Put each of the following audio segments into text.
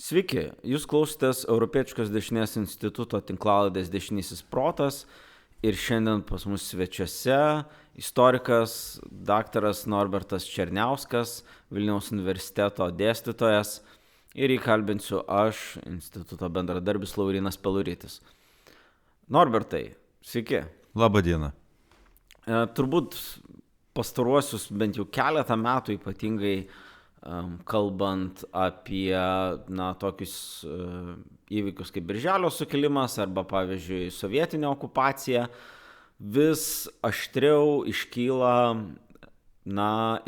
Sveiki, jūs klausotės Europietiškos dešinės instituto tinklalaidės Dešinysis protas ir šiandien pas mus svečiuose istorikas daktaras Norbertas Černiauskas, Vilniaus universiteto dėstytojas ir įkalbinsiu aš, instituto bendradarbis Laurynas Peluritis. Norbertai, sveiki. Labą dieną. Turbūt pastaruosius bent jau keletą metų ypatingai kalbant apie tokius įvykius kaip Birželio sukilimas arba, pavyzdžiui, sovietinė okupacija, vis aštriau iškyla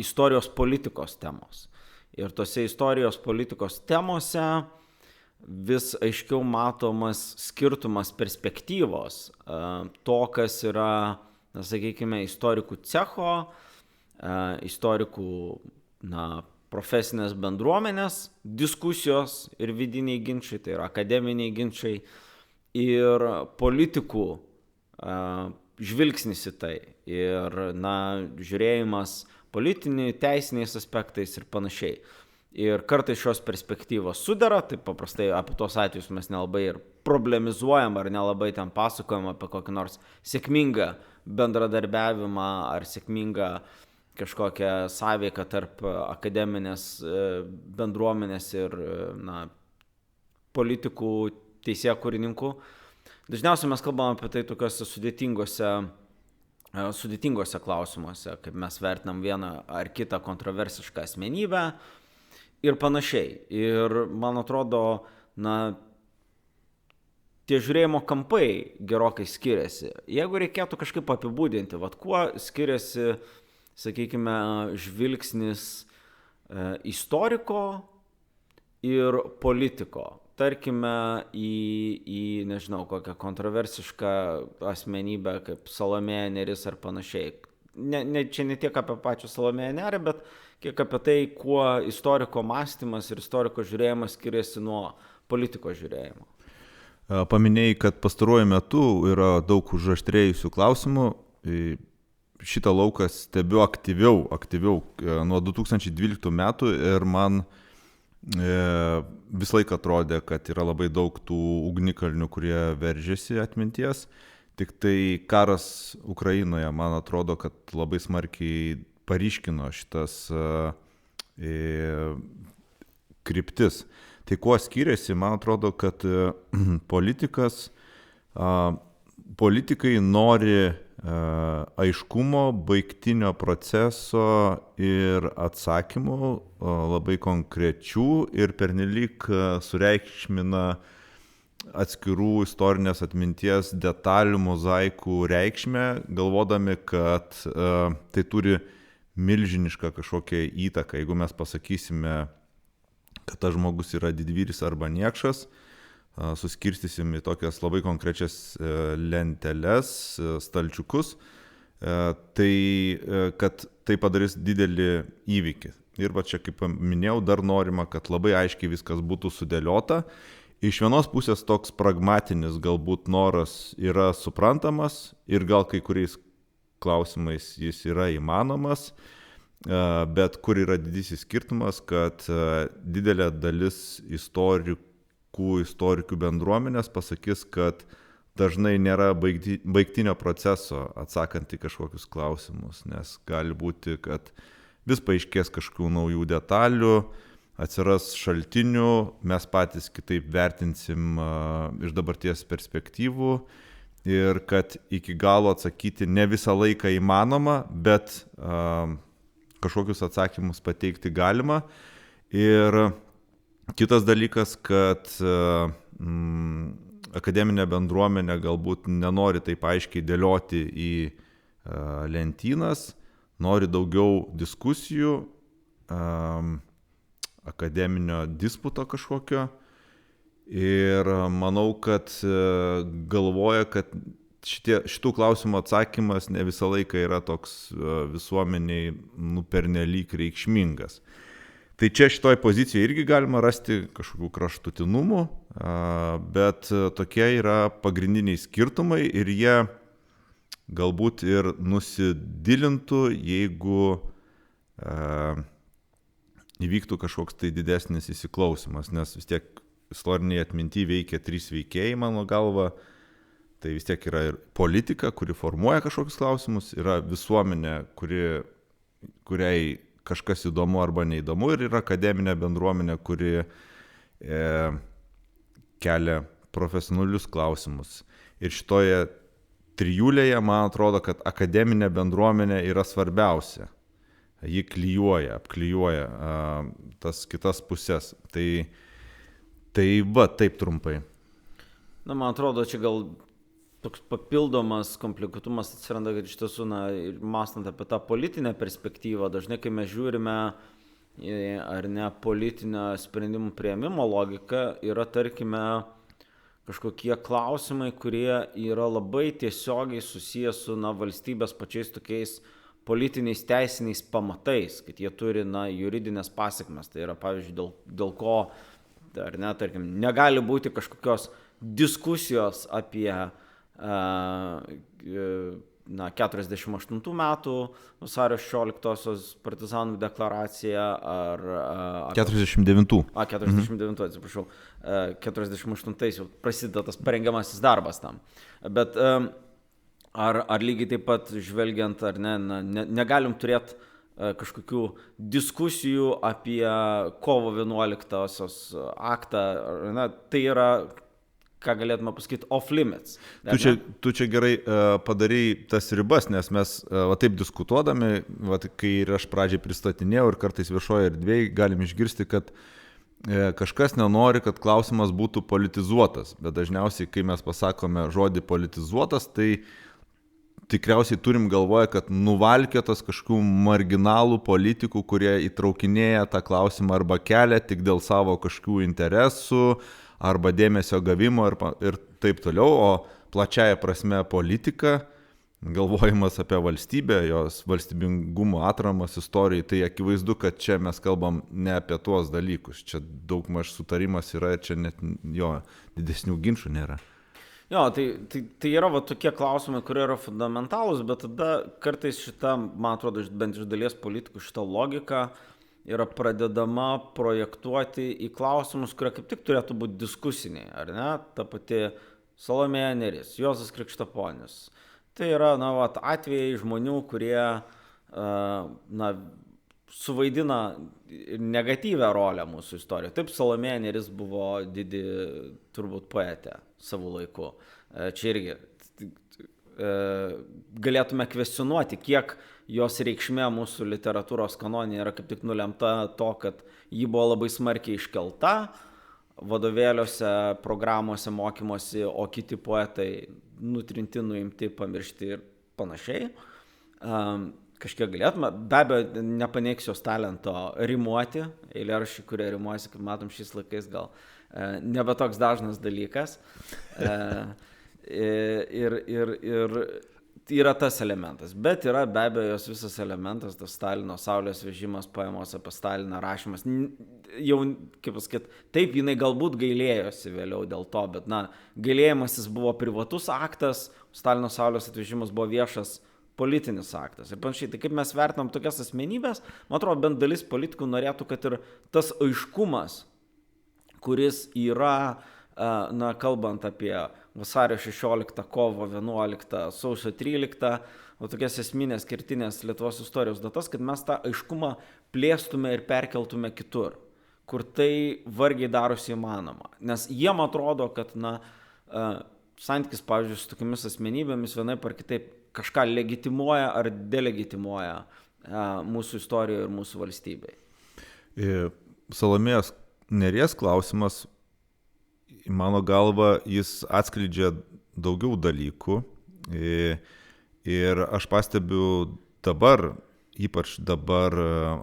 istorijos politikos temos. Ir tose istorijos politikos temose vis aiškiau matomas skirtumas perspektyvos to, kas yra, sakykime, istorikų cecho, istorikų, profesinės bendruomenės diskusijos ir vidiniai ginčiai, tai yra akademiniai ginčiai, ir politikų žvilgsnis į tai, ir žiūrėjimas politiniai, teisiniais aspektais ir panašiai. Ir kartais šios perspektyvos sudera, tai paprastai apie tos atvejus mes nelabai ir problemizuojam ar nelabai ten pasakojam apie kokį nors sėkmingą bendradarbiavimą ar sėkmingą kažkokią sąveiką tarp akademinės bendruomenės ir politikų, teisėkūrininkų. Dažniausiai mes kalbame apie tai tokiuose sudėtingose klausimuose, kaip mes vertinam vieną ar kitą kontroversišką asmenybę ir panašiai. Ir man atrodo, tie žiūrėjimo kampai gerokai skiriasi. Jeigu reikėtų kažkaip apibūdinti, kuo skiriasi, sakykime, žvilgsnis istoriko ir politiko. Tarkime, į nežinau, kokią kontroversišką asmenybę kaip Salomėja Nėris ar panašiai. Čia ne tiek apie pačią Salomėją Nėrį, bet kiek apie tai, kuo istoriko mąstymas ir istoriko žiūrėjimas skiriasi nuo politiko žiūrėjimo. Paminėjai, kad pastaruoju metu yra daug užaštrėjusių klausimų. Šitą lauką stebiu aktyviau nuo 2012 metų ir man vis laik atrodė, kad yra labai daug tų ugnikalnių, kurie veržiasi atminties. Tik tai karas Ukrainoje, man atrodo, kad labai smarkiai paryškino šitas kryptis. Tai kuo skiriasi, man atrodo, kad politikai nori aiškumo, baigtinio proceso ir atsakymų labai konkrečių ir pernelyg sureikšmina atskirų istorinės atminties detalių mozaikų reikšmę, galvodami, kad tai turi milžinišką kažkokią įtaką. Jeigu mes pasakysime, kad tas žmogus yra didvyris arba niekšas, suskirstysim į tokias labai konkrečias lenteles, stalčiukus, tai kad tai padarys didelį įvykį. Ir čia, kaip minėjau, dar norima, kad labai aiškiai viskas būtų sudėliota. Iš vienos pusės toks pragmatinis galbūt noras yra suprantamas ir gal kai kuriais klausimais jis yra įmanomas, bet kur yra didysis skirtumas, kad didelė dalis istorikų bendruomenės pasakys, kad dažnai nėra baigtinio proceso atsakant į kažkokius klausimus, nes gali būti, kad vis paaiškės kažkokių naujų detalių, atsiras šaltinių, mes patys kitaip vertinsim iš dabarties perspektyvų ir kad iki galo atsakyti ne visą laiką įmanoma, bet kažkokius atsakymus pateikti galima. Ir kitas dalykas, kad akademinė bendruomenė galbūt nenori taip aiškiai dėlioti į lentynas, nori daugiau diskusijų, akademinio disputo kažkokio. Ir manau, kad galvoja, kad šitų klausimų atsakymas ne visą laiką yra toks visuomeniai pernelyg reikšmingas. Tai čia šitoj pozicijoje irgi galima rasti kažkokių kraštutinumų, bet tokie yra pagrindiniai skirtumai ir jie galbūt ir nusidilintų, jeigu įvyktų kažkoks tai didesnis įsiklausimas, nes vis tiek istoriniai atminti veikia 3 veikėjai, mano galva. Tai vis tiek yra ir politika, kuri formuoja kažkokius klausimus, yra visuomenė, kuriai kažkas įdomu arba neįdomu, ir yra akademinė bendruomenė, kuri kelia profesionalius klausimus. Ir šitoje trijulėje, man atrodo, kad akademinė bendruomenė yra svarbiausia. Ji apklijuoja tas kitas pusės. Tai va, taip trumpai. Na, man atrodo, čia gal toks papildomas komplikuotumas atsiranda, kad iš tiesų, mąstant apie tą politinę perspektyvą, dažnai, kai mes žiūrime ar ne politinio sprendimų priėmimo logiką, yra, tarkime, kažkokie klausimai, kurie yra labai tiesiogiai susijęs su valstybės pačiais tokiais politiniais teisiniais pamatais, kad jie turi juridinės pasekmes. Tai yra, pavyzdžiui, dėl ko, ar ne, tarkim, negali būti kažkokios diskusijos apie 48 metų vasario 16-osios partizanų deklaraciją ar 49. 49, atsiprašau. 48 jau prasideda tas parengiamasis darbas tam. Bet ar lygiai taip pat žvelgiant, ar ne, negalim turėti kažkokių diskusijų apie kovo 11-osios aktą, tai yra, ką galėtume pasakyti, off limits. Tu čia gerai padarei tas ribas, nes mes taip diskutuodami, kai ir aš pradžiai pristatinėjau ir kartais viešoje erdvėje galim išgirsti, kad kažkas nenori, kad klausimas būtų politizuotas, bet dažniausiai, kai mes pasakome žodį politizuotas, tai tikriausiai turim galvoje, kad nuvalkiotas kažkokių marginalų politikų, kurie įtraukinėja tą klausimą arba kelia tik dėl savo kažkokių interesų, arba dėmesio gavimo ir taip toliau, o plačiaja prasme politika, galvojimas apie valstybę, jos valstybingumo atramas istorijai, tai akivaizdu, kad čia mes kalbam ne apie tuos dalykus, čia daugmaž sutarimas yra, čia net jo didesnių ginčų nėra. Jo, tai yra tokie klausimai, kurie yra fundamentalūs, bet tada kartais šita, man atrodo, bent iš dalies politikų šita logika yra pradedama projektuoti į klausimus, kurie kaip tik turėtų būti diskusiniai, ar ne? Ta pati Salomėja Nėris, Juozas Krikštaponis. Tai yra, atvejai žmonių, kurie, suvaidina negatyvę rolę mūsų istorijoje. Taip, Salomėja Nėris buvo didi, turbūt, poetė savo laiku. Čia irgi galėtume kvestionuoti, kiek jos reikšmė mūsų literatūros kanone yra kaip tik nulemta to, kad ji buvo labai smarkiai iškelta vadovėliuose, programuose, mokymosi, o kiti poetai nutrinti, nuimti, pamiršti ir panašiai. Kažkiek galėtume, be abejo, nepaneiksiu jos talento rimuoti, eilėraščiai, kurie rimuojasi, kaip matom, šiais laikais gal nebe toks dažnas dalykas. Ir yra tas elementas, bet yra be abejo jos visas elementas, tas Stalino saulės vežimas, poemos apie Staliną rašymas, jau, kaip pasakyt, taip jinai galbūt gailėjosi vėliau dėl to, bet gailėjimasis buvo privatus aktas, Stalino saulės atvežimas buvo viešas politinis aktas ir panašiai. Tai kaip mes vertinam tokias asmenybės, man atrodo, bent dalis politikų norėtų, kad ir tas aiškumas, kuris yra, kalbant apie vasario 16, kovo 11, sausio 13, tokias esminės kertinės Lietuvos istorijos datas, kad mes tą aiškumą plėstume ir perkeltume kitur, kur tai vargiai darosi įmanoma. Nes jiem atrodo, kad santykis, pavyzdžiui, su tokiamis asmenybėmis vienaip ar kitaip kažką legitimuoja ar delegitimuoja mūsų istorijoje ir mūsų valstybei. Salomėjos Nėries klausimas, mano galva, jis atskleidžia daugiau dalykų ir aš pastebiu dabar, ypač dabar,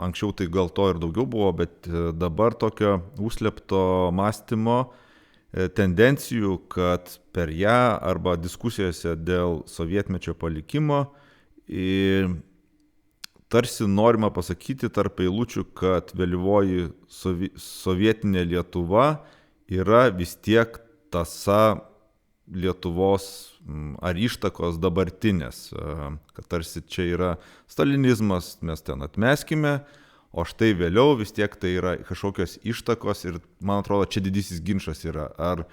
anksčiau tai gal to ir daugiau buvo, bet dabar tokio užslėpto mąstymo tendencijų, kad per ją arba diskusijose dėl sovietmečio palikimo tarsi norima pasakyti tarp eilučių, kad vėlyvoji sovietinė Lietuva yra vis tiek tąsa Lietuvos ar ištakos dabartinės, kad tarsi čia yra stalinizmas, mes ten atmeskime, o štai vėliau vis tiek tai yra kažkokios ištakos ir man atrodo, čia didysis ginčas yra, ar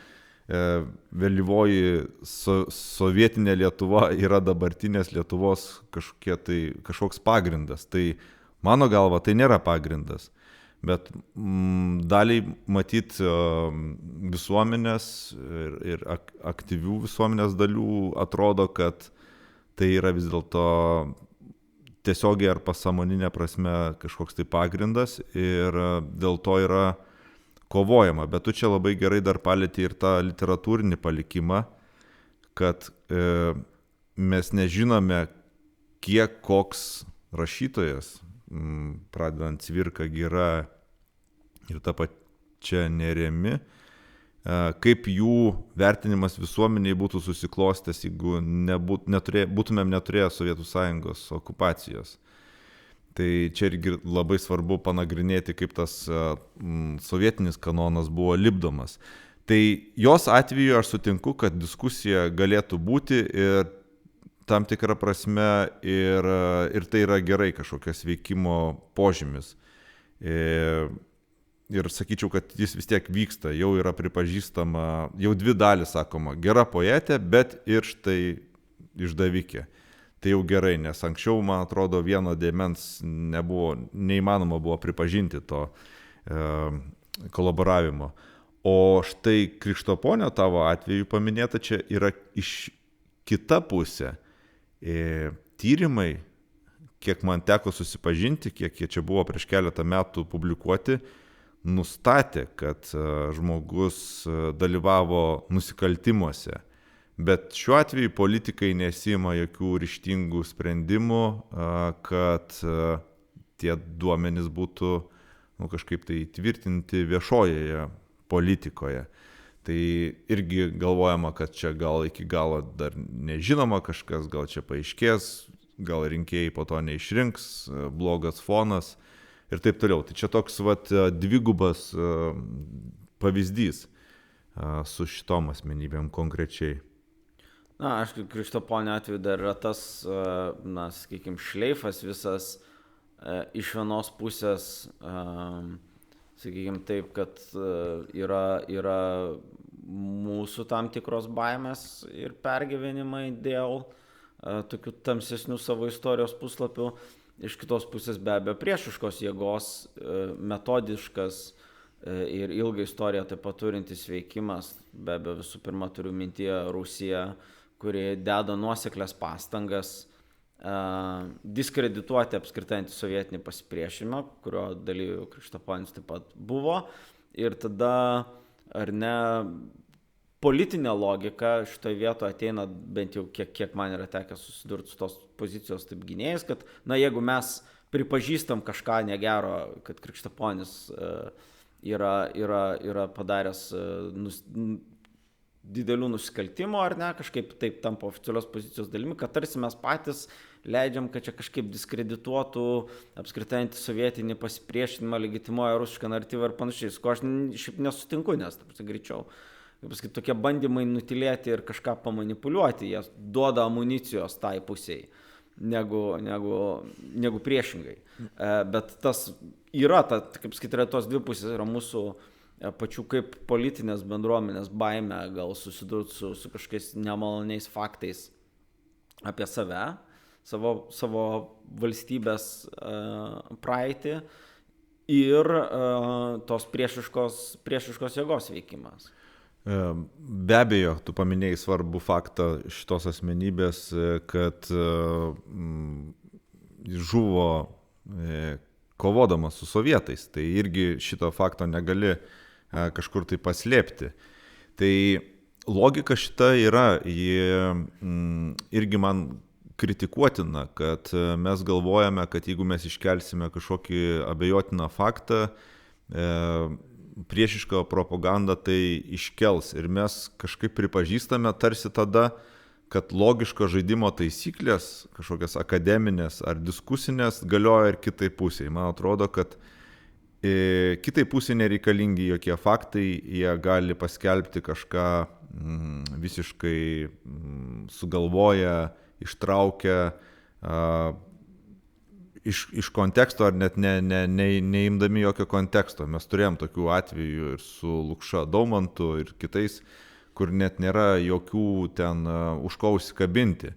vėlyvoji sovietinė Lietuva yra dabartinės Lietuvos kažkoks pagrindas. Tai mano galva tai nėra pagrindas. Bet daliai matyt visuomenės ir aktyvių visuomenės dalių atrodo, kad tai yra vis dėlto tiesiogiai ar pasąmoninė prasme kažkoks tai pagrindas ir dėl to yra kovojama. Bet tu čia labai gerai dar palietei ir tą literatūrinį palikimą, kad mes nežinome, kiek koks rašytojas, pradedant Cvirka, Gira ir ta pačia Neremi, kaip jų vertinimas visuomeniai būtų susiklostęs, jeigu būtumėm neturėję Sovietų Sąjungos okupacijos. Tai čia irgi labai svarbu panagrinėti, kaip tas sovietinis kanonas buvo lipdomas. Tai jos atveju aš sutinku, kad diskusija galėtų būti ir tam tikrą prasme ir tai yra gerai kažkokios veikimo požymis. Ir sakyčiau, kad jis vis tiek vyksta, jau yra pripažįstama, jau dvi dalys sakoma, gera poetė, bet ir štai išdavikė. Tai jau gerai, nes anksčiau, man atrodo, vieno dėmens neįmanoma buvo pripažinti to kolaboravimo. O štai Krištaponio tavo atveju paminėta čia yra iš kita pusė. Tyrimai, kiek man teko susipažinti, kiek jie čia buvo prieš keletą metų publikuoti, nustatė, kad žmogus dalyvavo nusikaltimuose. Bet šiuo atveju politikai nesima jokių ryžtingų sprendimų, kad tie duomenys būtų kažkaip tai tvirtinti viešojoje politikoje. Tai irgi galvojama, kad čia gal iki galo dar nežinoma kažkas, gal čia paaiškės, gal rinkėjai po to neišrinks, blogas fonas ir taip toliau. Tai čia toks dvigubas pavyzdys su šitom asmenybėm konkrečiai. Na, aišku, Krištaponio atveju dar yra tas, sakykime, šleifas visas iš vienos pusės, sakykime taip, kad yra mūsų tam tikros baimės ir pergyvenimai dėl tokių tamsesnių savo istorijos puslapių. Iš kitos pusės be abejo priešiškos jėgos, metodiškas ir ilgą istoriją taip pat turintis veikimas. Be abejo visų pirma turiu mintyje Rusiją, kuri deda nuoseklias pastangas diskredituoti apskritai antisovietinį pasipriešinimą, kurio dalyvių Krištaponis taip pat buvo. Ir tada, ar ne, politinė logika šitoje vietoje ateina, bent jau kiek man yra tekę susidurti su tos pozicijos taip gynėjais, kad, jeigu mes pripažįstam kažką negero, kad Krištaponis yra padaręs didelių nusikaltimų, ar ne, kažkaip taip tampa oficialios pozicijos dalimi, kad tarsi mes patys leidžiam, kad čia kažkaip diskredituotų apskritai antisovietinį pasipriešinimą, legitimuoja rusišką naratyvą ir panašiai. Su ko aš šiaip nesutinku, nes greičiau tokie bandymai nutilėti ir kažką pamanipuliuoti, jie duoda amunicijos tai pusiai, negu priešingai. Bet tas yra, kaip skaityti, tos dvi pusės yra mūsų pačių kaip politinės bendruomenės baime gal susidurti su kažkokiais nemaloniais faktais apie save, savo valstybės praeitį ir tos priešiškos jėgos veikimas. Be abejo, tu paminėjai svarbų faktą šitos asmenybės, kad žuvo kovodamas su sovietais. Tai irgi šito fakto negali kažkur tai paslėpti. Tai logika šita yra, irgi man kritikuotina, kad mes galvojame, kad jeigu mes iškelsime kažkokį abejotiną faktą, priešišką propagandą tai iškels ir mes kažkaip pripažįstame tarsi tada, kad logiško žaidimo taisyklės, kažkokias akademinės ar diskusinės, galioja ir kitai pusiai. Man atrodo, kad kitai pusiai nereikalingi jokie faktai, jie gali paskelbti kažką visiškai sugalvoję, ištraukę iš konteksto ar net neimdami jokio konteksto. Mes turėjom tokių atvejų ir su Lukša Daumantu ir kitais, kur net nėra jokių ten už ko užsikabinti.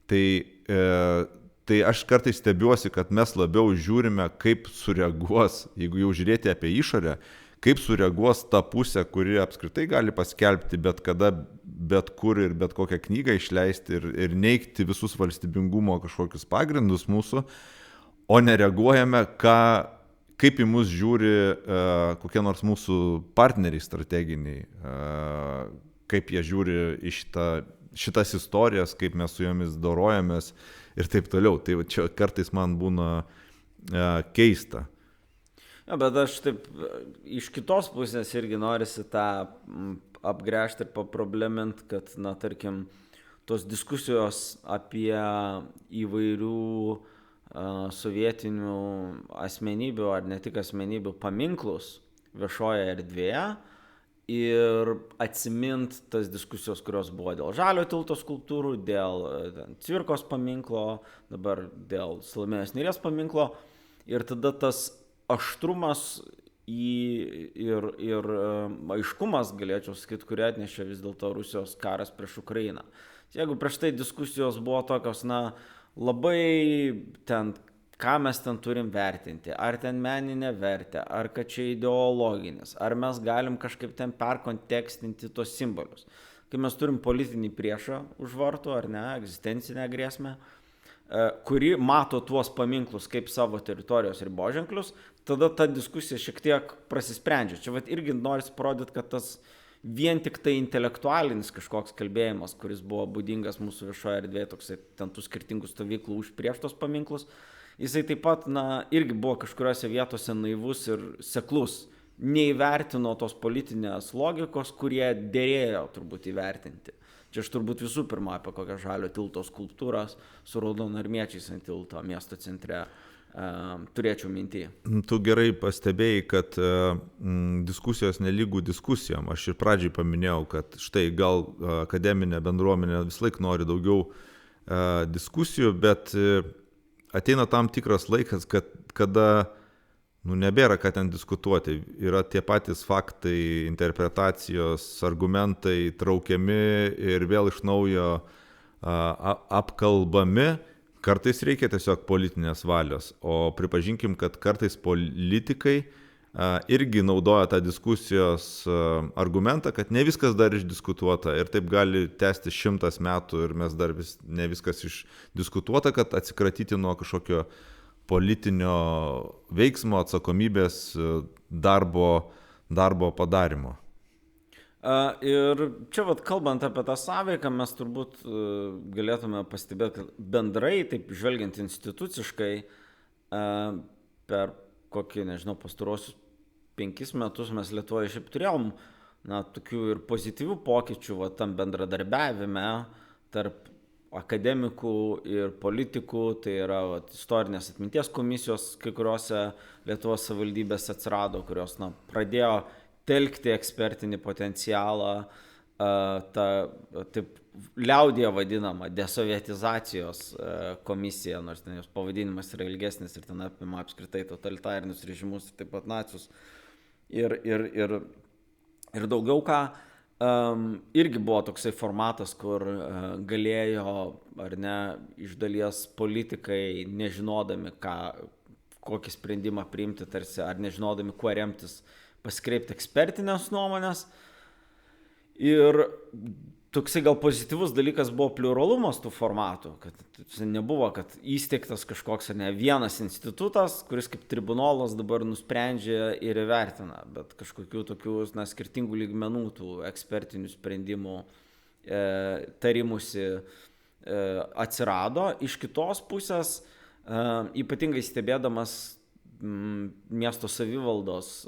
Tai aš kartais stebiuosi, kad mes labiau žiūrime, kaip sureaguos, jeigu jau žiūrėti apie išorę, kaip sureaguos ta pusė, kuri apskritai gali paskelbti bet kada, bet kur ir bet kokią knygą išleisti ir neigti visus valstybingumo kažkokius pagrindus mūsų, o nereaguojame, kaip į mus žiūri kokie nors mūsų partneriai strateginiai, kaip jie žiūri į šitas istorijas, kaip mes su jomis dorojamės ir taip toliau. Tai čia kartais man būna keista. Ja, bet aš taip iš kitos pusės irgi norisi tą apgręžti ir paproblemint, kad, tarkim, tos diskusijos apie įvairių sovietinių asmenybių ar ne tik asmenybių paminklus viešoje erdvėje ir atsimint tas diskusijos, kurios buvo dėl Žaliojo tilto skulptūrų, dėl Cvirkos paminklo, dabar dėl Salomėjos Nėries paminklo, ir tada tas aštrumas ir aiškumas, galėčiau sakyti, kurį atnešė vis dėlto Rusijos karas prieš Ukrainą. Jeigu prieš tai diskusijos buvo tokios, labai ten, ką mes ten turim vertinti, ar ten meninę vertę, ar kad čia ideologinis, ar mes galim kažkaip ten perkontekstinti tos simbolius. Kai mes turim politinį priešą už vartų, ar ne, egzistencinę grėsmę, kuri mato tuos paminklus kaip savo teritorijos riboženklius, tada ta diskusija šiek tiek prasisprendžia. Čia irgi norisi parodyti, kad tas vien tik tai intelektualinis kažkoks kalbėjimas, kuris buvo būdingas mūsų viešoje erdvėje, toksai ten tų skirtingų stovyklų už prieš tos paminklus, jisai taip pat, irgi buvo kažkuriuose vietose naivus ir seklus, neįvertino tos politinės logikos, kurie dėrėjo turbūt įvertinti. Čia aš turbūt visų pirma apie kokią Žaliojo tilto skulptūras su raudonarmiečiais ant tilto miesto centre turėčiau mintį. Tu gerai pastebėjai, kad diskusijos nelygų diskusijom. Aš ir pradžiai paminėjau, kad štai gal akademinė bendruomenė vis laik nori daugiau diskusijų, bet ateina tam tikras laikas, kada nebėra ką ten diskutuoti. Yra tie patys faktai, interpretacijos, argumentai traukiami ir vėl iš naujo apkalbami. Kartais reikia tiesiog politinės valios, o pripažinkim, kad kartais politikai irgi naudoja tą diskusijos argumentą, kad ne viskas dar išdiskutuota ir taip gali tęsti 100 metų ir mes dar ne viskas išdiskutuota, kad atsikratyti nuo kažkokio politinio veiksmo, atsakomybės, darbo padarimo. Ir čia kalbant apie tą sąveiką, mes turbūt galėtume pastebėti, kad bendrai, taip žvelgiant instituciškai, per kokį, pastarosius 5 metus mes Lietuvoje šiaip turėjom tokių ir pozityvių pokyčių tam bendradarbiavime tarp akademikų ir politikų, tai yra istorinės atminties komisijos, kai kuriuose Lietuvos savivaldybės atsirado, kurios pradėjo telkti ekspertinį potencialą, taip liaudyje vadinama desovietizacijos komisija, nors ten jos pavadinimas yra ilgesnis ir ten apima apskritai totalitarinius režimus ir taip pat nacius ir daugiau ką. Irgi buvo toksai formatas, kur galėjo, ar ne, iš dalies politikai, nežinodami, kokį sprendimą priimti, tarsi, ar nežinodami, kuo remtis, pasikreipti ekspertinės nuomonės. Ir toksai gal pozityvus dalykas buvo pliuralumas tų formatų, kad nebuvo, kad įsteigtas kažkoks vienas institutas, kuris kaip tribunolas dabar nusprendžia ir įvertina, bet kažkokių tokių skirtingų lygmenų tų ekspertinių sprendimų tarimusi atsirado. Iš kitos pusės, ypatingai stebėdamas miesto savivaldos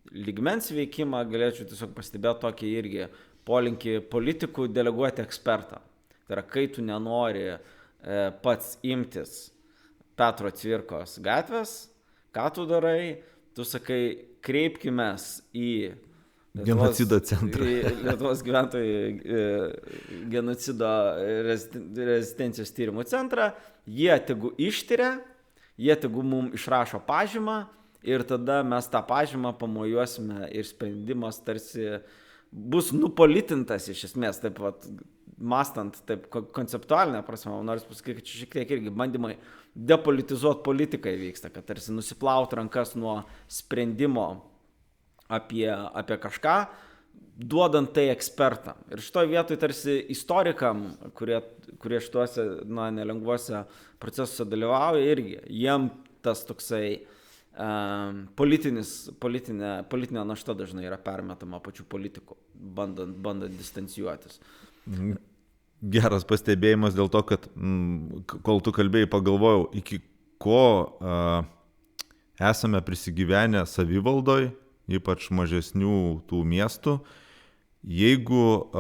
lygmens veikimą, galėčiau tiesiog pastebėti tokį irgi polinkį politikų deleguoti ekspertą. Tai yra, kai tu nenori pats imtis Petro Cvirkos gatvės, ką tu darai? Tu sakai, kreipkimės į genocido centrą. Lietuvos gyventojų genocido rezistencijos tyrimų centrą, jie tegu ištiria jie tegu mums išrašo pažymą ir tada mes tą pažymą pamojuosime ir sprendimas tarsi bus nupolitintas iš esmės, taip vat, mąstant taip konceptualinę prasme, nors pasakyti, kad čia šiek tiek irgi bandymai depolitizuoti politiką įvyksta, kad tarsi nusiplaut rankas nuo sprendimo apie kažką, duodant tai ekspertam. Ir šitoje vietoje tarsi istorikam, kurie šituose nelengvuose procesuose dalyvauja irgi, jiem tas toksai politinė našta dažnai yra permetama pačių politikų, bandant distancijuotis. Geras pastebėjimas dėl to, kad kol tu kalbėjai, pagalvojau, iki ko esame prisigyvenę savivaldoj, ypač mažesnių tų miestų, jeigu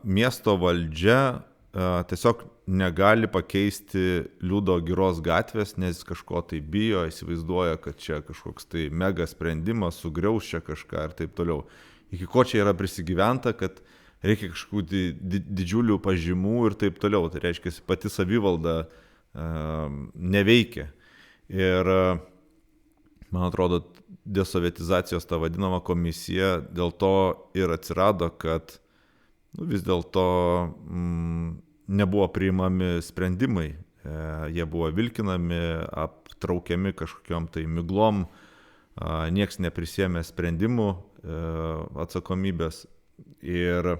miesto valdžia tiesiog negali pakeisti Liudo Giros gatvės, nes kažko tai bijo, įsivaizduoja, kad čia kažkoks tai mega sprendimas, sugriaus čia kažką ir taip toliau. Iki ko čia yra prisigyventa, kad reikia kažkokių didžiulių pažymų ir taip toliau. Tai reiškia, pati savivalda neveikia. Ir man atrodo, desovietizacijos ta vadinama komisija dėl to ir atsirado, kad vis dėlto nebuvo priimami sprendimai, jie buvo vilkinami, aptraukiami kažkokiom tai miglom, nieks neprisėmė sprendimų atsakomybės ir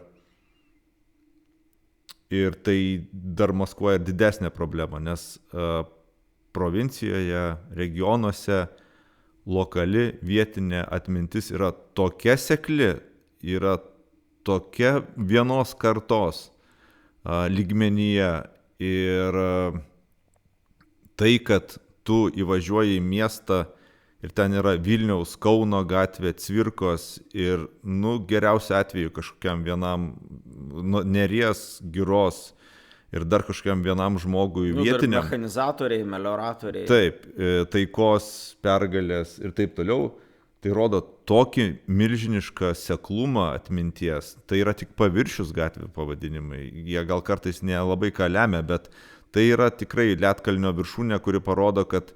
tai dar maskuoja didesnę problemą, nes provincijoje, regionuose lokali vietinė atmintis yra tokia sekli, yra tokia vienos kartos lygmenyje ir tai, kad tu įvažiuoji į miestą ir ten yra Vilniaus, Kauno gatvė, Cvirkos ir, geriausiu atveju kažkokiam vienam Neries, Giros ir dar kažkokiam vienam žmogui vietiniam. Mechanizatoriai, melioratoriai. Taip, Taikos, Pergalės ir taip toliau. Tai rodo tokį milžinišką seklumą atminties. Tai yra tik paviršius gatvių pavadinimai. Jie gal kartais nelabai ką lemia, bet tai yra tikrai ledkalnio viršūnė, kuri parodo, kad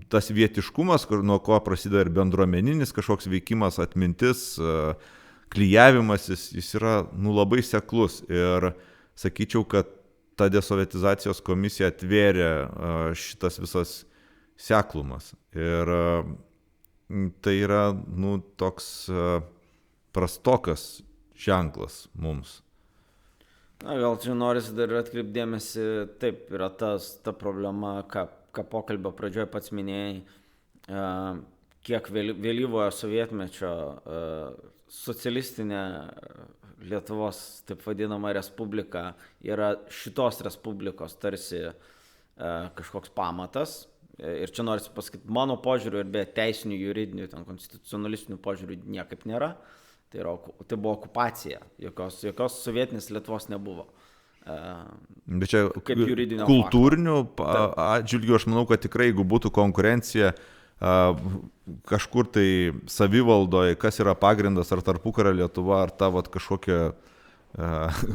tas vietiškumas, nuo ko prasideda ir bendruomeninis kažkoks veikimas, atmintis, klijavimasis, jis yra labai seklus. Ir sakyčiau, kad ta desovietizacijos komisija atvėrė šitas visas seklumas. Ir tai yra toks prastokas ženklas mums. Gal čia norisi dar atkreipdėmėsi, taip, yra ta problema, ką pokalbio pradžioje pats minėjai, kiek vėlyvojo sovietmečio socialistinė Lietuvos, taip vadinama, respublika yra šitos respublikos tarsi kažkoks pamatas. Ir čia norisi pasakyti, mano požiūriu ir be teisinių, juridinių, konstitucionalistinių požiūrių niekaip nėra. Tai buvo okupacija, jokios sovietinės Lietuvos nebuvo. Bet čia kultūrinių atžvilgių aš manau, kad tikrai, jeigu būtų konkurencija kažkur tai savivaldoje, kas yra pagrindas, ar tarpukario Lietuva, ar ta kažkokia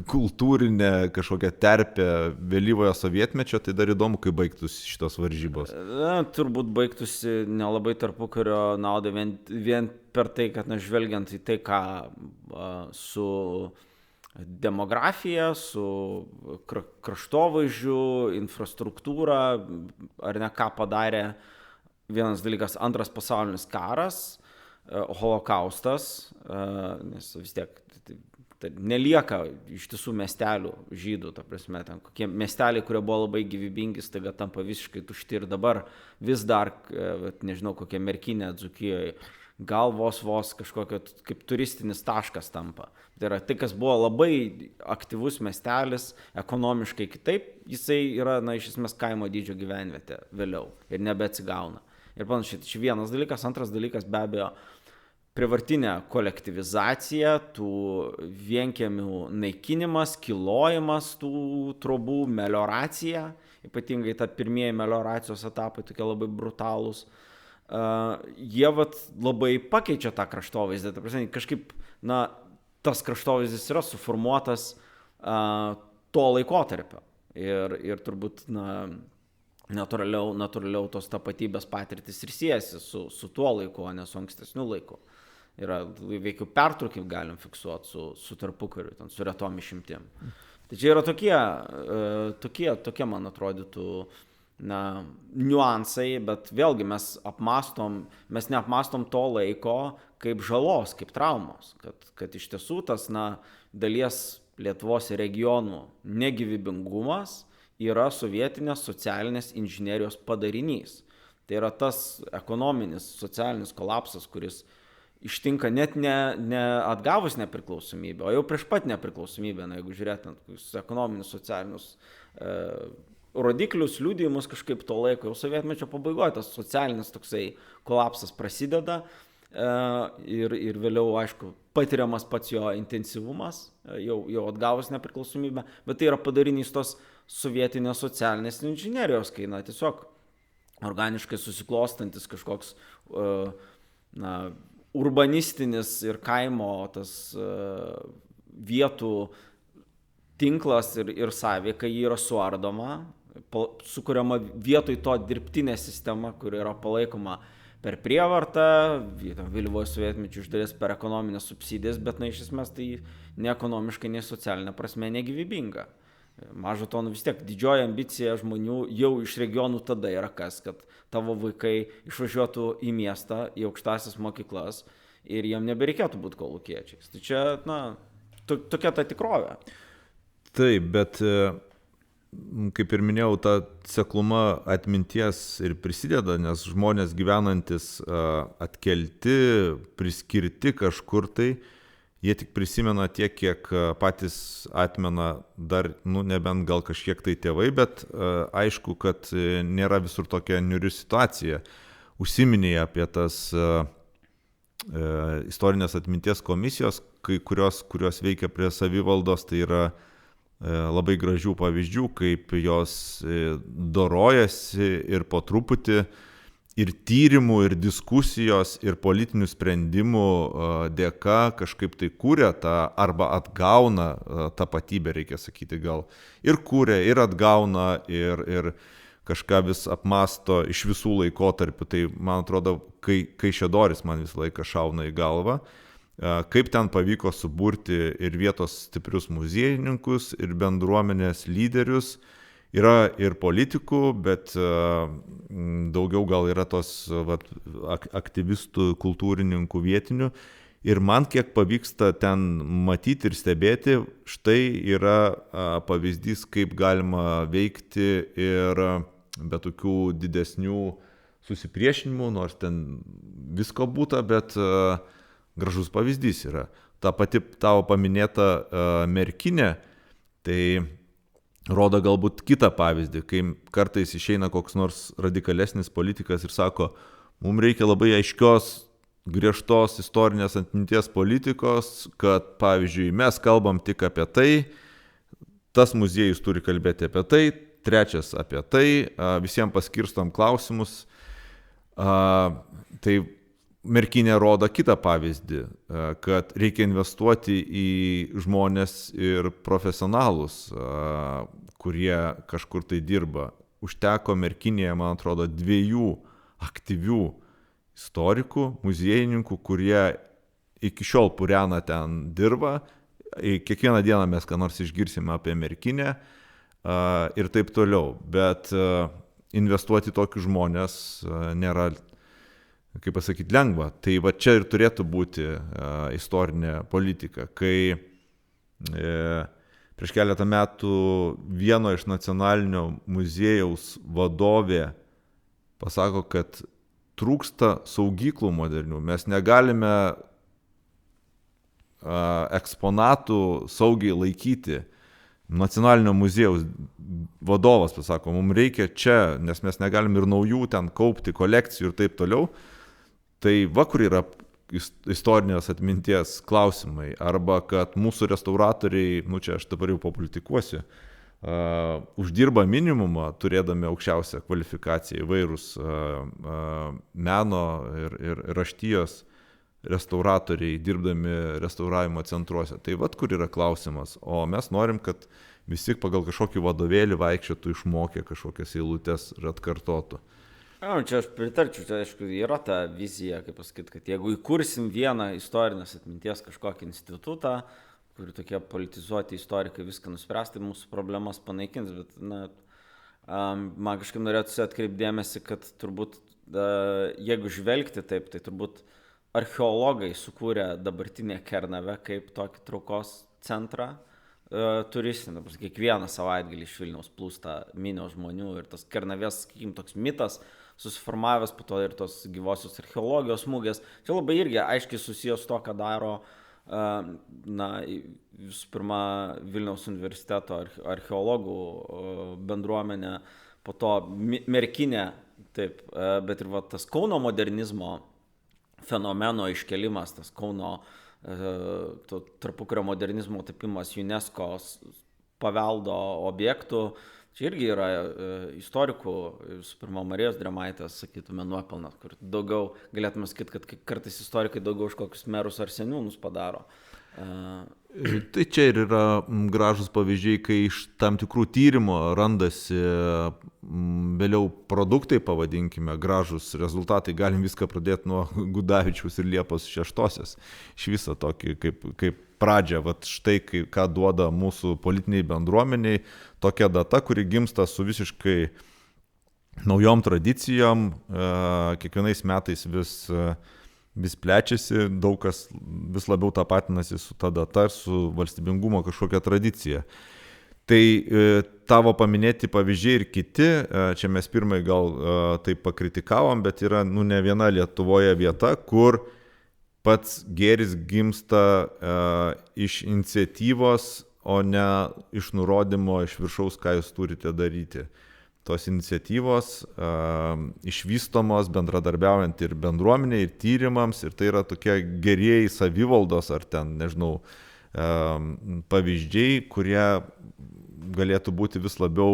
kultūrinė kažkokia terpė vėlyvojo sovietmečio, tai dar įdomu, kaip baigtųsi šitos varžybos. Turbūt baigtųsi nelabai tarpukario naudą vien per tai, kad žvelgiant į tai, ką su demografija, su kraštovaizdžiu, infrastruktūra, ar ne ką padarė vienas dalykas, antras pasaulinis karas, holokaustas, nes vis tiek nelieka iš tiesų miestelių žydų, ta prasme, ten kokie miesteliai, kurie buvo labai gyvybingi, staiga tampa visiškai tušti ir dabar vis dar, nežinau, kokia Merkinė Dzūkijoje, gal vos kažkokio kaip turistinis taškas tampa. Tai yra tai, kas buvo labai aktyvus miestelis, ekonomiškai kitaip, jisai yra, iš esmės, kaimo dydžio gyvenvietė vėliau ir nebeatsigauna. Ir panašiai, čia vienas dalykas, antras dalykas be abejo, privartinė kolektyvizacija, tų vienkiemių naikinimas, kilojimas tų trobų, melioracija, ypatingai ta pirmieji melioracijos etapai tokie labai brutalūs, jie labai pakeičia tą kraštovaizdį. Ta prasme, kažkaip, tas kraštovaizdis yra suformuotas to laikotarpio. Ir turbūt, natūraliau tos tapatybės patirtis ir siejasi su tuo laiku, o ne su ankstesniu laiku. Yra veikiau pertrūkį galim fiksuoti su tarpukariu, ten, su retom išimtim. Tai čia yra tokie man atrodytų, niuansai, bet vėlgi mes neapmastom to laiko kaip žalos, kaip traumos, kad iš tiesų tas, dalies Lietuvos regionų negyvybingumas yra sovietinės socialinės inžinerijos padarinys. Tai yra tas ekonominis, socialinis kolapsas, kuris ištinka net ne atgavus nepriklausomybę, o jau prieš pat nepriklausomybę, jeigu žiūrėtumėt ekonominius, socialinius rodiklius, liudijimus kažkaip to laiko, jau sovietmečio pabaigoje tas socialinis toksai kolapsas prasideda ir vėliau, aišku, patiriamas pats jo intensyvumas, jau atgavus nepriklausomybę, bet tai yra padarinys tos sovietinės socialinės inžinerijos, kai tiesiog organiškai susiklostantis kažkoks urbanistinis ir kaimo tas vietų tinklas ir sąveika jį yra suardoma, sukuriama vietoj to dirbtinė sistema, kuri yra palaikoma per prievartą, vėlyvojo sovietmečiu iš dalies per ekonominės subsidijas, bet iš esmės tai ne ekonomiškai, ne socialinė prasme negyvybinga. Mažo to, vis tiek didžioji ambicija žmonių jau iš regionų tada yra kas, kad tavo vaikai išvažiuotų į miestą, į aukštąsias mokyklas ir jiem nebereikėtų būti kolūkiečiais. Tai čia, tokia ta tikrovė. Taip, bet kaip ir minėjau, ta sekluma atminties ir prisideda, nes žmonės gyvenantis atkelti, priskirti kažkur tai, jie tik prisimena tiek, kiek patys atmena dar, nebent gal kažkiek tai tėvai, bet aišku, kad nėra visur tokia niuri situacija. Užsiminėjai apie tas istorinės atminties komisijos, kurios veikia prie savivaldos, tai yra labai gražių pavyzdžių, kaip jos dorojasi ir po truputį ir tyrimų, ir diskusijos, ir politinių sprendimų dėka kažkaip tai kūrė tą, arba atgauna tapatybę, reikia sakyti gal, ir kūrė, ir atgauna, ir kažką vis apmasto iš visų laikotarpių. Tai man atrodo, kai Kaišiadorys man visą laiką šauna į galvą, kaip ten pavyko suburti ir vietos stiprius muziejininkus, ir bendruomenės lyderius. Yra ir politikų, bet daugiau gal yra tos aktyvistų, kultūrininkų vietinių. Ir man kiek pavyksta ten matyti ir stebėti, štai yra pavyzdys, kaip galima veikti ir be tokių didesnių susipriešinimų, nors ten visko būta, bet gražus pavyzdys yra. Ta pati tavo paminėta merkinė, tai rodo galbūt kitą pavyzdį, kai kartais išeina koks nors radikalesnis politikas ir sako, mums reikia labai aiškios, griežtos istorinės atminties politikos, kad, pavyzdžiui, mes kalbam tik apie tai, tas muziejus turi kalbėti apie tai, trečias apie tai, visiems paskirstom klausimus. Tai merkinė rodo kitą pavyzdį, kad reikia investuoti į žmonės ir profesionalus, kurie kažkur tai dirba. Užteko merkinėje, man atrodo, 2 aktyvių istorikų, muziejininkų, kurie iki šiol purena ten dirba. Kiekvieną dieną mes ką nors išgirsime apie merkinę ir taip toliau. Bet investuoti tokius žmonės nėra, kaip pasakyti, lengva. Tai va čia ir turėtų būti istorinė politika, kai prieš keletą metų vieno iš nacionalinio muziejaus vadovė pasako, kad trūksta saugyklų modernių. Mes negalime eksponatų saugiai laikyti. Nacionalinio muziejaus vadovas pasako, mums reikia čia, nes mes negalim ir naujų ten kaupti kolekcijų ir taip toliau. Tai va, kur yra istorinės atminties klausimai. Arba kad mūsų restauratoriai, čia aš dabar jau papolitikuosiu, uždirba minimumą, turėdami aukščiausią kvalifikaciją, įvairūs meno ir raštijos restauratoriai, dirbdami restauravimo centruose. Tai vat kur yra klausimas. O mes norim, kad visi pagal kažkokį vadovėlį vaikščiotų, išmokę kažkokias eilutes ir atkartotų. Čia aš pritarčiau, čia aišku yra ta vizija, kaip pasakyti, kad jeigu įkursim vieną istorinės atminties kažkokį institutą, kur tokie politizuoti istorikai viską nuspręs, tai mūsų problemas panaikins, bet man kažkaip norėtųsi atkreipdėmėsi, kad turbūt jeigu žvelgti taip, tai turbūt archeologai sukūrė dabartinę Kernavę kaip tokį traukos centrą turistinį. Kiekvieną savaitgalį iš Vilniaus plūsta minios žmonių ir tas Kernavės, sakykime, toks mitas susiformavęs, po to ir tos gyvosios archeologijos mugės. Čia labai irgi aiškiai susijęs su to, ką daro visų pirma Vilniaus universiteto archeologų bendruomenė, po to merkinė, taip, bet ir tas Kauno modernizmo fenomeno iškelimas, tas Kauno tarpukario modernizmo tapimas UNESCO paveldo objektų. Čia irgi yra istorikų, visų pirma, Marijos Drėmaitės, sakytume, nuopelnas, kur daugiau, galėtume sakyti, kad kartais istorikai daugiau už kokius merus ar seniūnus padaro. Tai čia ir yra gražus pavyzdžiai, kai iš tam tikrų tyrimo randasi vėliau produktai, pavadinkime, gražus rezultatai. Galim viską pradėti nuo Gudavičiaus ir Liepos 6-osios. Iš viso tokį kaip pradžią, štai ką duoda mūsų politiniai bendruomeniai, tokia data, kuri gimsta su visiškai naujom tradicijom, kiekvienais metais vis plečiasi, daug kas vis labiau tapatinasi su ta data ir su valstybingumo kažkokia tradicija. Tai tavo paminėti pavyzdžiai ir kiti, čia mes pirmai gal taip pakritikavom, bet yra ne viena Lietuvoje vieta, kur pats gėris gimsta iš iniciatyvos, o ne iš nurodymo iš viršaus, ką jūs turite daryti. Tos iniciatyvos išvystomos bendradarbiaujant ir bendruomenė, ir tyrimams, ir tai yra tokie gerieji savivaldos ar ten, nežinau, pavyzdžiai, kurie galėtų būti vis labiau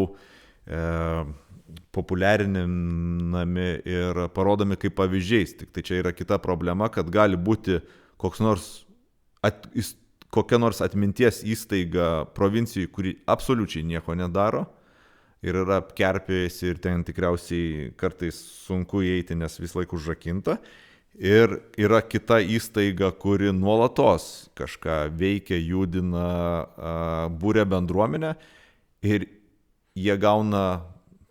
populiarinami ir parodomi kaip pavyzdžiais. Tik tai čia yra kita problema, kad gali būti kokia nors atminties įstaiga provincijai, kuri absoliučiai nieko nedaro ir yra apkerpėjusi ir ten tikriausiai kartais sunku įeiti, nes vis laik užrakinta. Ir yra kita įstaiga, kuri nuolatos kažką veikia, judina, būrė bendruomenę ir jie gauna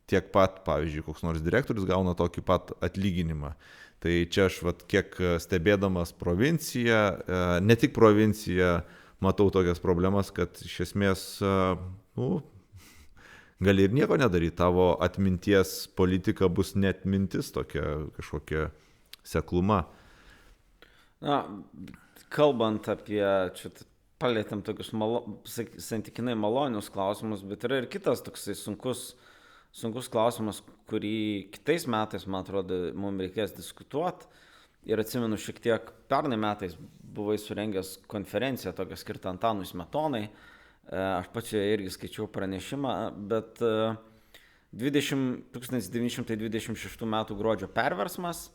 tiek pat, pavyzdžiui, koks nors direktorius gauna tokį pat atlyginimą. Tai čia aš kiek stebėdamas provinciją, ne tik provinciją, matau tokias problemas, kad iš esmės gali ir nieko nedaryti, tavo atminties politika bus net mintis tokia kažkokia sekluma. Kalbant apie, čia palėtėm tokius santykinai malonius klausimus, bet yra ir kitas toksai sunkus klausimas, kurį kitais metais, man atrodo, mums reikės diskutuoti. Ir atsimenu, šiek tiek pernai metais buvai surengęs konferenciją tokią skirtą Antanui Smetonai. Aš pačiai irgi skaičiau pranešimą, bet 1926 m. gruodžio perversmas,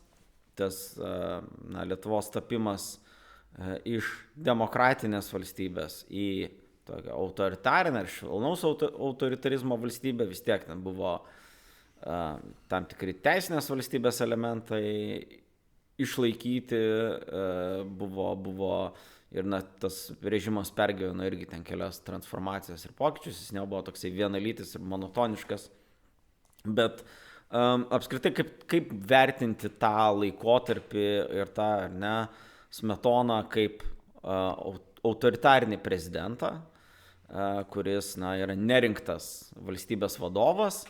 tas Lietuvos tapimas iš demokratinės valstybės į tokią autoritarinę ir švelnaus autoritarizmo valstybę, vis tiek ten buvo tam tikri teisinės valstybės elementai išlaikyti, buvo ir tas režimas pergyveno irgi ten kelias transformacijas ir pokyčius, jis nebuvo toksai vienalytis ir monotoniškas, bet apskritai kaip vertinti tą laikotarpį ir tą, Smetoną kaip autoritarinį prezidentą, kuris yra nerinktas valstybės vadovas.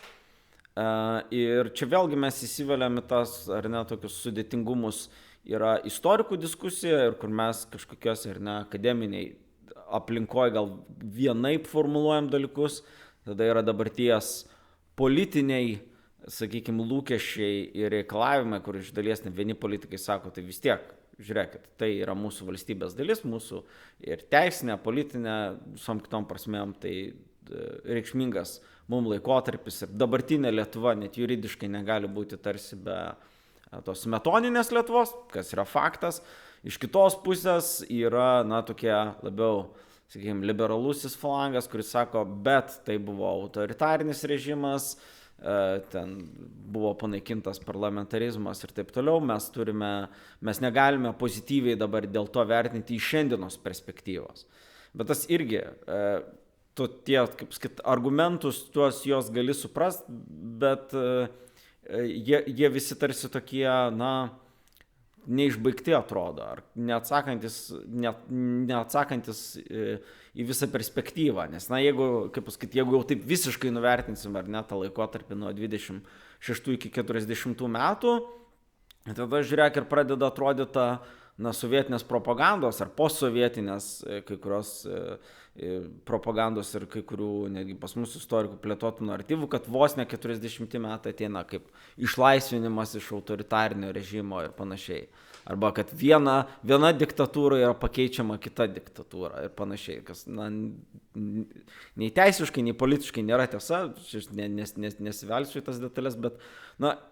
Ir čia vėlgi mes įsiveliam į tas, tokius sudėtingumus. Yra istorikų diskusija ir kur mes kažkokios akademiniai aplinkoje gal vienaip formuluojam dalykus, tada yra dabarties politiniai, sakykime, lūkesčiai ir reikalavimai, kur iš dalies vieni politikai sako, tai vis tiek, žiūrėkit, tai yra mūsų valstybės dalis, mūsų ir teisinė, politinė, visom kitom prasmėm, tai reikšmingas mums laikotarpis ir dabartinė Lietuva net juridiškai negali būti tarsi be tos smetoninės Lietuvos, kas yra faktas. Iš kitos pusės yra, tokie labiau sakykime, liberalusis falangas, kuris sako, bet tai buvo autoritarinis režimas, ten buvo panaikintas parlamentarizmas ir taip toliau, mes negalime pozityviai dabar dėl to vertinti iš šiandienos perspektyvos. Bet tas irgi, tu tie, kaip sakyt, argumentus, tuos jos gali suprast, bet jie visi tarsi tokie, neišbaigti atrodo, ar neatsakantis į visą perspektyvą. Nes, jeigu, kaip pasakyti, jeigu jau taip visiškai nuvertinsim, ar ne, tą laikotarpį nuo 26 iki 40 metų, tada žiūrėk ir pradeda atrodyti sovietinės propagandos ar postsovietinės kai kurios propagandos ir kai kurių netgi pas mus istorikų plėtotų naratyvų, kad vos ne 40 metai ateina kaip išlaisvinimas iš autoritarinio režimo ir panašiai. Arba kad viena diktatūra yra pakeičiama kita diktatūra ir panašiai, kas nei teisiškai, nei politiškai nėra tiesa, nesivelsiu į tas detalės, bet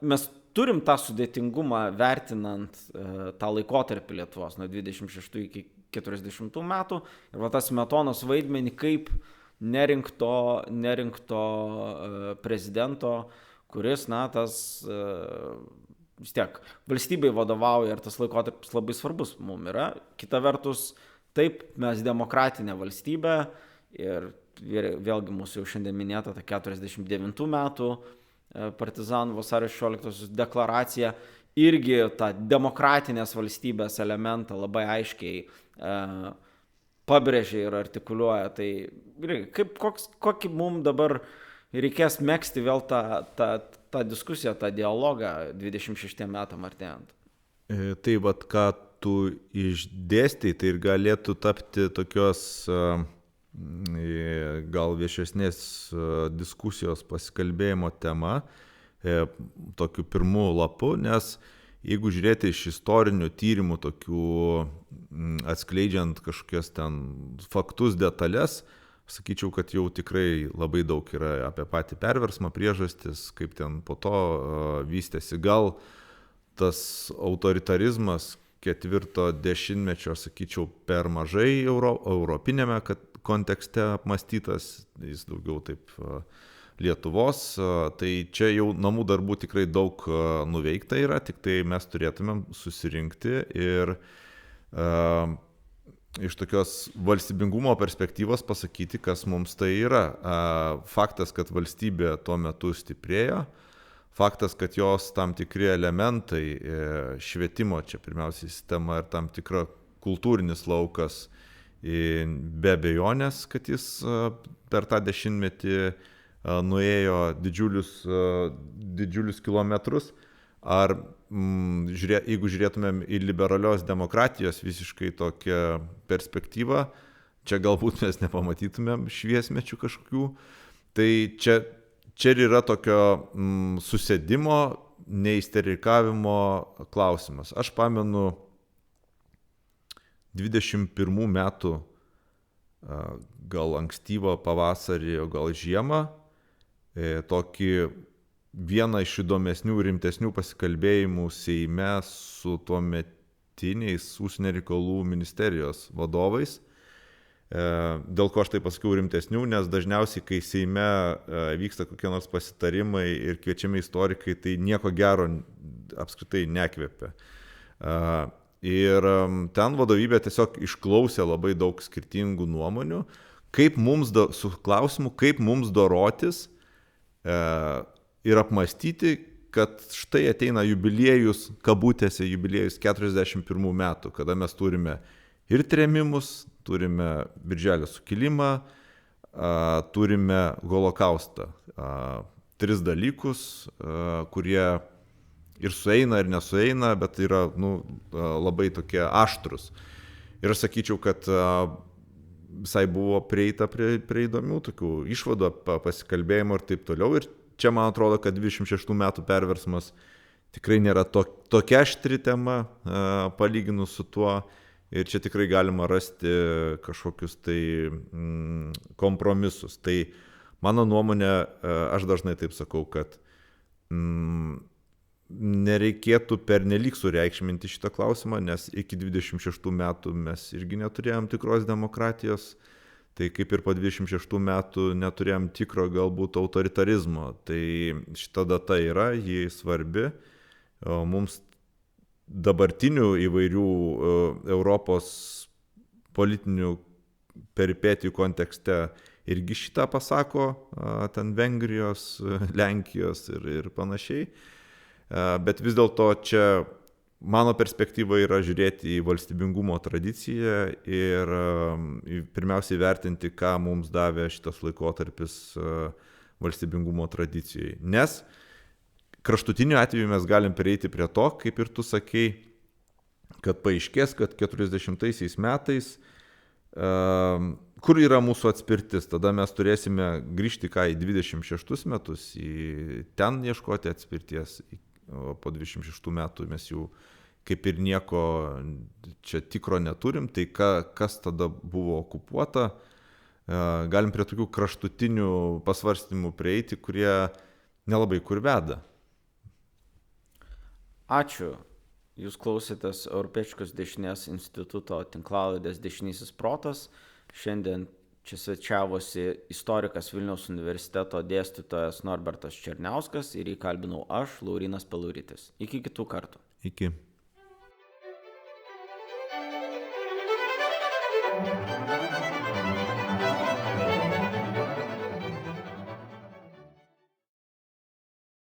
mes turim tą sudėtingumą vertinant tą laikotarpį Lietuvos nuo 26 iki 40 metų ir tas Smetonos vaidmenį kaip nerinkto prezidento, kuris, vis tiek valstybei vadovauja ir tas laikotarpis labai svarbus mums yra. Kita vertus, taip, mes demokratinė valstybė ir vėlgi mūsų jau šiandien minėta ta 49 metų partizanų vasario 16 deklaracija irgi tą demokratinės valstybės elementą labai aiškiai pabrėžia ir artikuliuoja. Tai kokį mums dabar reikės megzti vėl tą diskusiją, tą dialogą 26 metam artėjant? Tai ką tu išdėstei, tai ir galėtų tapti tokios gal viešesnės diskusijos pasikalbėjimo tema, tokiu pirmu lapu, nes jeigu žiūrėti iš istorinių tyrimų, tokių atskleidžiant kažkokias ten faktus, detalės, sakyčiau, kad jau tikrai labai daug yra apie patį perversmą, priežastis, kaip ten po to vystėsi. Gal tas autoritarizmas 4-10-mečio, sakyčiau, per mažai europinėme kontekste apmąstytas, jis daugiau taip Lietuvos, tai čia jau namų darbų tikrai daug nuveikta yra, tik tai mes turėtumėm susirinkti ir iš tokios valstybingumo perspektyvos pasakyti, kas mums tai yra. Faktas, kad valstybė tuo metu stiprėjo, faktas, kad jos tam tikri elementai švietimo, čia pirmiausiai sistema ir tam tikra kultūrinis laukas, be abejonės, kad jis per tą dešimtmetį nuėjo didžiulius kilometrus, ar jeigu žiūrėtumėm į liberalios demokratijos visiškai tokią perspektyvą, čia galbūt mes nepamatytumėm šviesmečių kažkokių, tai čia ir yra tokio susėdimo, neisterikavimo klausimas. Aš pamenu 21 metų gal ankstyvą pavasarį, o gal žiemą, tokį vieną iš įdomesnių, rimtesnių pasikalbėjimų Seime su tuometiniais užsienio reikalų ministerijos vadovais. Dėl ko aš tai pasakiau rimtesnių, nes dažniausiai, kai Seime vyksta kokie nors pasitarimai ir kviečiami istorikai, tai nieko gero apskritai nekvepia. Ir ten vadovybė tiesiog išklausė labai daug skirtingų nuomonių, su klausimu, kaip mums dorotis ir apmąstyti, kad štai ateina jubiliejus, kabutėse jubiliejus 41 metų, kada mes turime ir trėmimus, turime Birželio sukilimą, turime holokaustą. 3 dalykus, kurie ir sueina, ir nesueina, bet yra labai tokie aštrus. Ir aš sakyčiau, kad visai buvo prieita prie įdomių tokių išvadų, pasikalbėjimo ir taip toliau. Ir čia man atrodo, kad 26 metų perversmas tikrai nėra tokia aštri tema palyginus su tuo. Ir čia tikrai galima rasti kažkokius tai kompromisus. Tai mano nuomonė, aš dažnai taip sakau, kad nereikėtų pernelyg sureikšminti šitą klausimą, nes iki 26 metų mes irgi neturėjom tikros demokratijos. Tai kaip ir po 26 metų neturėjom tikro galbūt autoritarizmo. Tai šita data yra, ji svarbi. Mums dabartinių įvairių Europos politinių peripetijų kontekste irgi šitą pasako, ten Vengrijos, Lenkijos ir panašiai. Bet vis dėlto čia mano perspektyva yra žiūrėti į valstybingumo tradiciją ir pirmiausiai vertinti, ką mums davė šitas laikotarpis valstybingumo tradicijai. Nes kraštutiniu atveju mes galim prieiti prie to, kaip ir tu sakei, kad paaiškės, kad 40 metais kur yra mūsų atspirtis, tada mes turėsime grįžti į 26 metus, į ten ieškoti atspirties, o po 26 metų mes jau kaip ir nieko čia tikro neturim, tai kas tada buvo okupuota, galim prie tokių kraštutinių pasvarstymų prieiti, kurie nelabai kur veda. Ačiū. Jūs klausėtės Europietiškos dešinės instituto tinklalaidės Dešinysis protas. Šiandien čia svečiavosi istorikas Vilniaus universiteto dėstytojas Norbertas Černiauskas ir jį kalbinau aš, Laurynas Peluritis. Iki kitų kartų. Iki.